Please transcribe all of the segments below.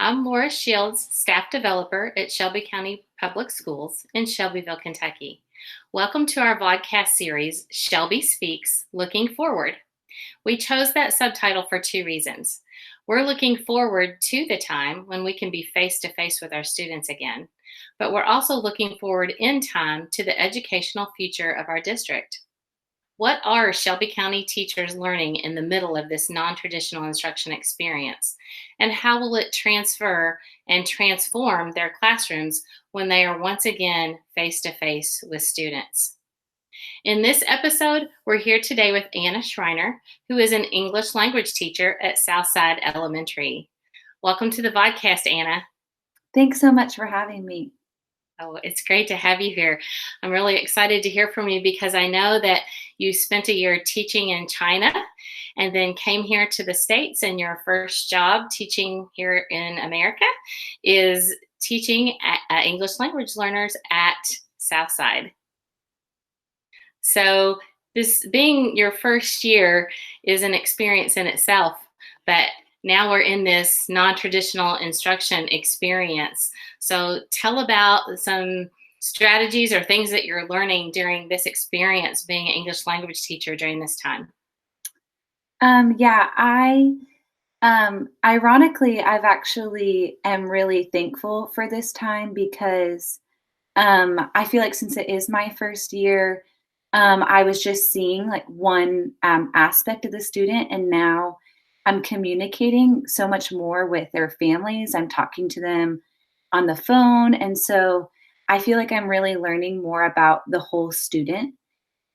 I'm Lora Shields, Staff Developer at Shelby County Public Schools in Shelbyville, Kentucky. Welcome to our vodcast series, Shelby Speaks, Looking Forward. We chose that subtitle for two reasons. We're looking forward to the time when we can be face-to-face with our students again, but we're also looking forward in time to the educational future of our district. What are Shelby County teachers learning in the middle of this non-traditional instruction experience? And how will it transfer and transform their classrooms when they are once again face-to-face with students? In this episode, we're here today with Anna Schreiner, who is an English language teacher at Southside Elementary. Welcome to the podcast, Anna. Thanks so much for having me. Oh, it's great to have you here. I'm really excited to hear from you because I know that you spent a year teaching in China and then came here to the States, and your first job teaching here in America is teaching English language learners at Southside. So this being your first year is an experience in itself, but now we're in this non-traditional instruction experience. So tell about some strategies or things that you're learning during this experience being an English language teacher during this time. Ironically, I've actually am really thankful for this time because I feel like since it is my first year, I was just seeing like one aspect of the student, and now I'm communicating so much more with their families. I'm talking to them on the phone. And so I feel like I'm really learning more about the whole student.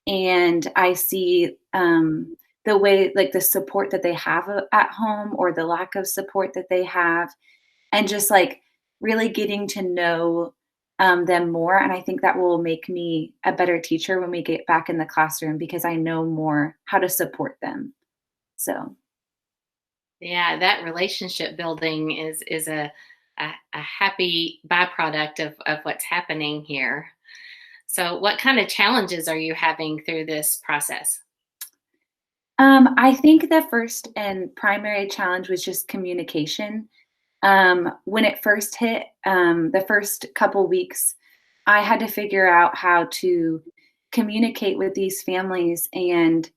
And I see the way, like the support that they have at home or the lack of support that they have, and just like really getting to know them more. And I think that will make me a better teacher when we get back in the classroom because I know more how to support them. So. Yeah, that relationship building is a happy byproduct of what's happening here. So what kind of challenges are you having through this process? I think the first and primary challenge was just communication. When it first hit, the first couple weeks, I had to figure out how to communicate with these families, and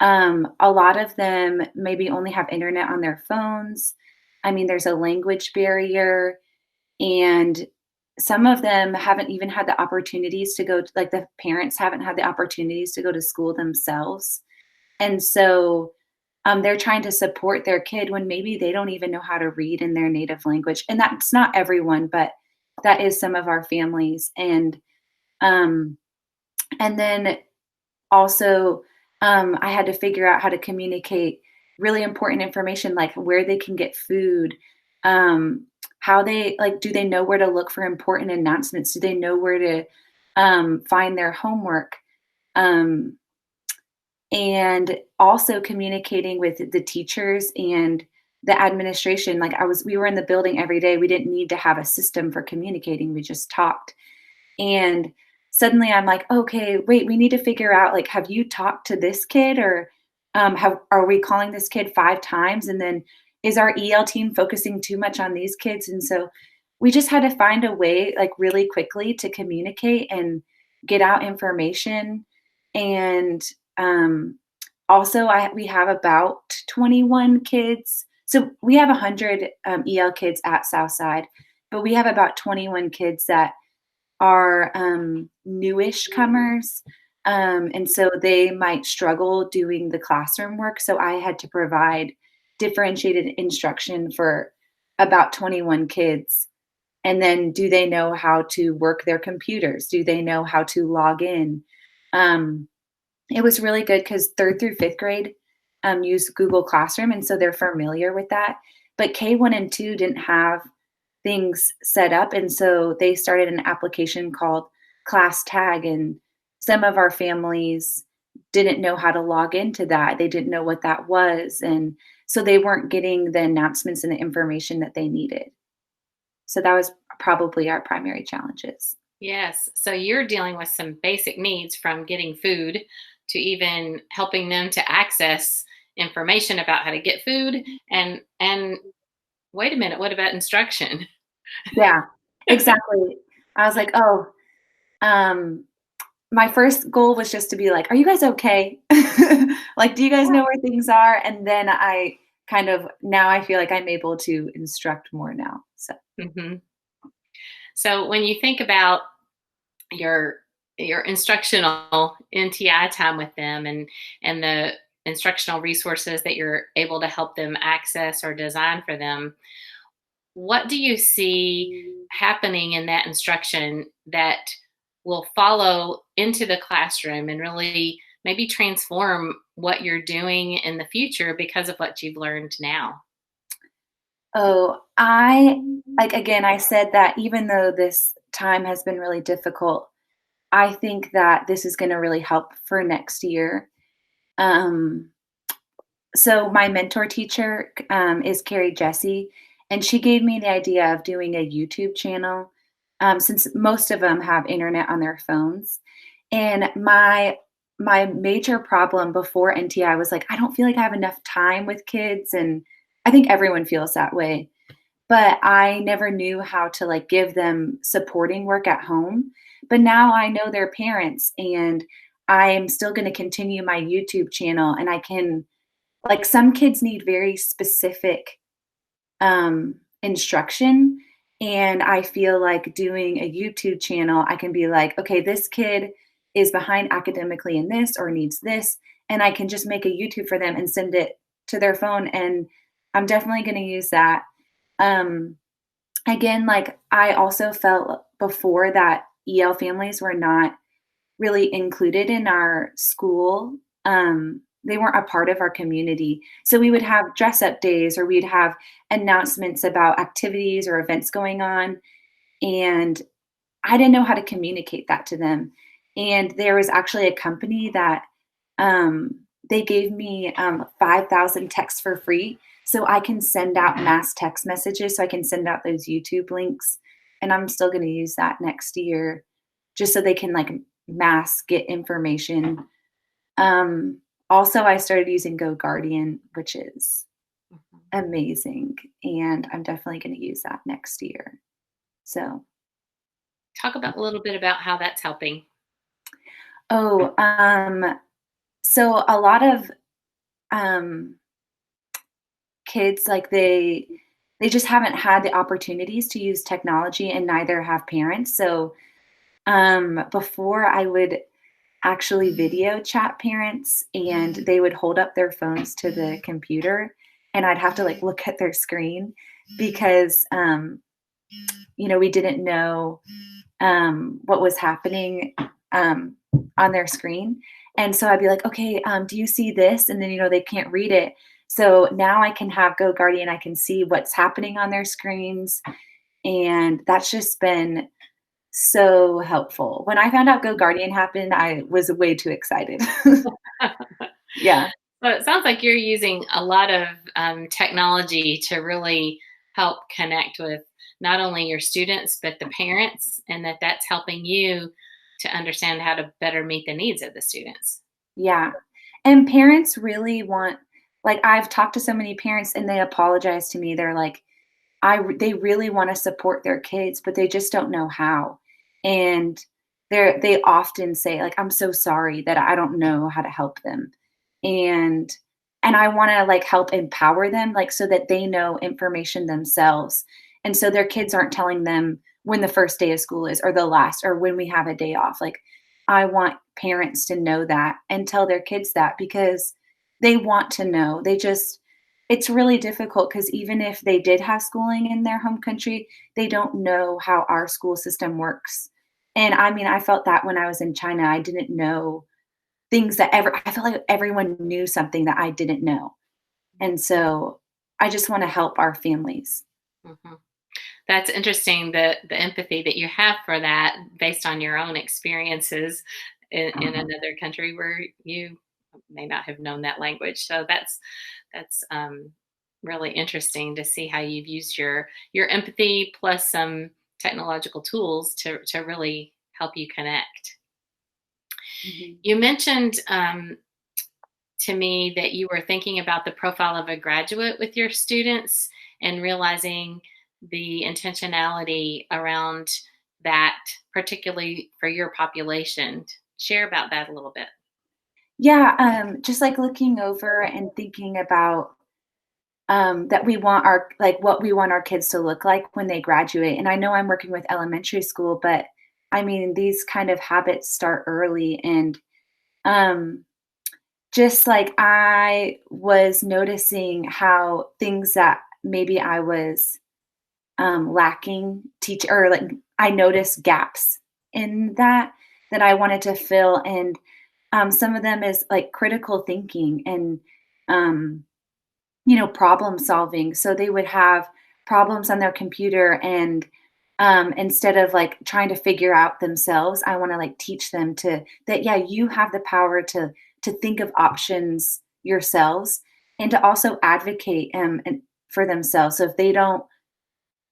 a lot of them maybe only have internet on their phones. I mean, there's a language barrier, and some of them haven't even had the opportunities to go, like the parents haven't had the opportunities to go to school themselves. And so they're trying to support their kid when maybe they don't even know how to read in their native language. And that's not everyone, but that is some of our families. Um, and then also, I had to figure out how to communicate really important information, like where they can get food, how they like, do they know where to look for important announcements? Do they know where to find their homework? Um, and also communicating with the teachers and the administration. Like we were in the building every day. We didn't need to have a system for communicating. We just talked. And suddenly I'm like, okay, wait, we need to figure out, like, have you talked to this kid, or are we calling this kid 5 times? And then is our EL team focusing too much on these kids? And so we just had to find a way, like really quickly, to communicate and get out information. And also we have about 21 kids. So we have 100 EL kids at Southside, but we have about 21 kids that are newish comers. And so they might struggle doing the classroom work. So I had to provide differentiated instruction for about 21 kids. And then, do they know how to work their computers? Do they know how to log in? It was really good because 3rd through 5th grade use Google Classroom, and so they're familiar with that. But K1 and 2 didn't have things set up, and so they started an application called Class Tag, and some of our families didn't know how to log into that. They didn't know what that was, and so they weren't getting the announcements and the information that they needed. So that was probably our primary challenges. Yes, so you're dealing with some basic needs, from getting food to even helping them to access information about how to get food and wait a minute, what about instruction? Yeah, exactly. I was like, "Oh," um, my first goal was just to be like, "Are you guys okay? Like, do you guys know where things are?" And then I kind of now I feel like I'm able to instruct more now, so. Hmm. So when you think about your your instructional NTI time with them and the instructional resources that you're able to help them access or design for them, what do you see happening in that instruction that will follow into the classroom and really maybe transform what you're doing in the future because of what you've learned now? Oh, I like, again, I said that even though this time has been really difficult, I think that this is gonna really help for next year. Um, so my mentor teacher, is Carrie Jesse, and she gave me the idea of doing a YouTube channel, since most of them have internet on their phones. And my major problem before NTI was like, I don't feel like I have enough time with kids, and I think everyone feels that way. But I never knew how to, like, give them supporting work at home. But now I know their parents, and I am still gonna continue my YouTube channel, and I can like, some kids need very specific, instruction, and I feel like doing a YouTube channel, I can be like, "Okay, this kid is behind academically in this or needs this," and I can just make a YouTube for them and send it to their phone, and I'm definitely gonna use that. Um, Again, like, I also felt before that EL families were not really included in our school. They weren't a part of our community. So we would have dress up days or we'd have announcements about activities or events going on. And I didn't know how to communicate that to them. And there was actually a company that they gave me 5,000 texts for free. So I can send out mass text messages. So I can send out those YouTube links. And I'm still going to use that next year just so they can like mass get information. Um, Also, I started using Go Guardian, which is Mhm. amazing. And I'm definitely going to use that next year. So, Talk about a little bit about how that's helping. oh, so a lot of um, kids, like they just haven't had the opportunities to use technology, and neither have parents. So, before I would actually video chat parents and they would hold up their phones to the computer and I'd have to like look at their screen because we didn't know what was happening um, on their screen. And so I'd be like, okay, do you see this? And then, they can't read it. So now I can have Go Guardian. I can see what's happening on their screens. And that's just been so helpful. When I found out Go Guardian happened, I was way too excited. Yeah. Well, it sounds like you're using a lot of technology to really help connect with not only your students, but the parents, and that's helping you to understand how to better meet the needs of the students. Yeah. And parents really want like, I've talked to so many parents and they apologize to me. They're like, they really wanna support their kids, but they just don't know how. And they often say, like, "I'm so sorry that I don't know how to help them." And I wanna, like, help empower them, like, so that they know information themselves. And so their kids aren't telling them when the first day of school is or the last or when we have a day off. Like, I want parents to know that and tell their kids that because they want to know. It's really difficult because even if they did have schooling in their home country, they don't know how our school system works. And I mean, I felt that when I was in China, I didn't know things that I felt like everyone knew something that I didn't know. And so I just want to help our families. Mhm. That's interesting, the empathy that you have for that based on your own experiences in another country where you may not have known that language. So that's really interesting to see how you've used your empathy plus some technological tools to really help you connect. Mhm. You mentioned to me that you were thinking about the profile of a graduate with your students. and realizing the intentionality around that, particularly for your population. Share about that a little bit. Yeah, just like looking over and thinking about that we want our like what we want our kids to look like when they graduate. And I know I'm working with elementary school, but I mean these kind of habits start early and um just like I was noticing how things that maybe I was lacking teach or like I noticed gaps in that I wanted to fill and some of them is like critical thinking and um problem solving. So they would have problems on their computer and instead of like trying to figure out themselves, I want to like teach them to that yeah, you have the power to think of options yourselves and to also advocate and for themselves. So if they don't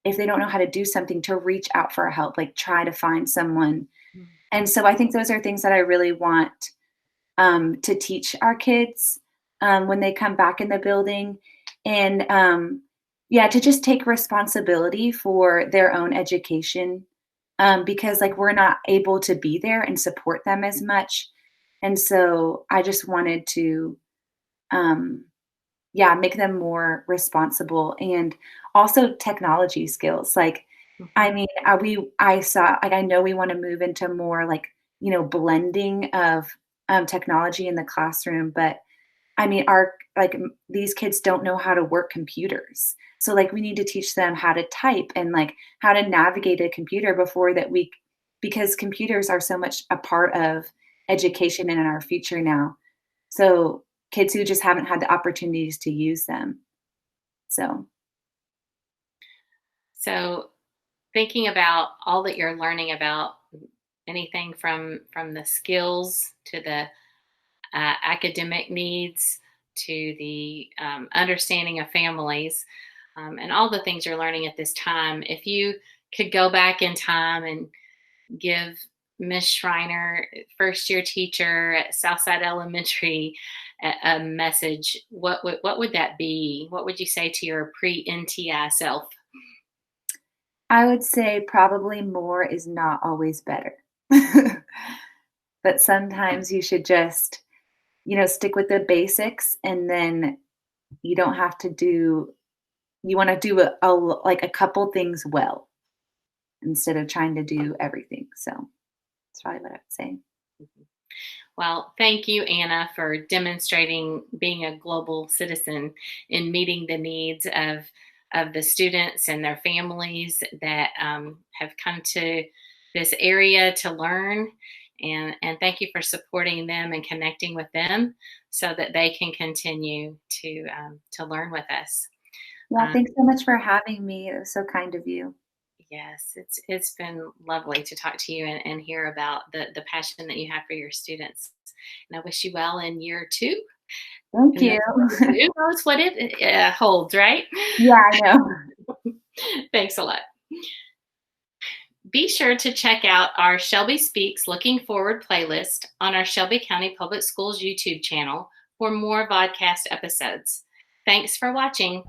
know how to do something to reach out for help, like try to find someone. And so I think those are things that I really want to teach our kids when they come back in the building. And yeah, to just take responsibility for their own education because like we're not able to be there and support them as much. And so I just wanted to, um, yeah, make them more responsible and also technology skills. Like, I Mhm. mean, I saw, like, I know we want to move into more like, blending of technology in the classroom, but I mean, these kids don't know how to work computers. So like we need to teach them how to type and like how to navigate a computer because computers are so much a part of education and in our future now. So kids who just haven't had the opportunities to use them. So So, thinking about all that you're learning about anything from the skills to the academic needs to the understanding of families and all the things you're learning at this time, if you could go back in time and give Miss Schreiner, first year teacher at Southside Elementary, a message, what would that be? What would you say to your pre NTI self? I would say probably more is not always better. But sometimes you should just, stick with the basics and then you don't have to do you want to do like a couple things well instead of trying to do everything. So that's probably what I would say. Well, thank you, Anna, for demonstrating being a global citizen in meeting the needs of the students and their families that have come to this area to learn. And thank you for supporting them and connecting with them so that they can continue to learn with us. Yeah, Um, thanks so much for having me. It was so kind of you. yes, it's been lovely to talk to you and hear about the passion that you have for your students. And I wish you well in year two. Thank And you. that's who knows what it holds, right? Yeah, I know. Thanks a lot. Be sure to check out our Shelby Speaks Looking Forward playlist on our Shelby County Public Schools YouTube channel for more vodcast episodes. Thanks for watching.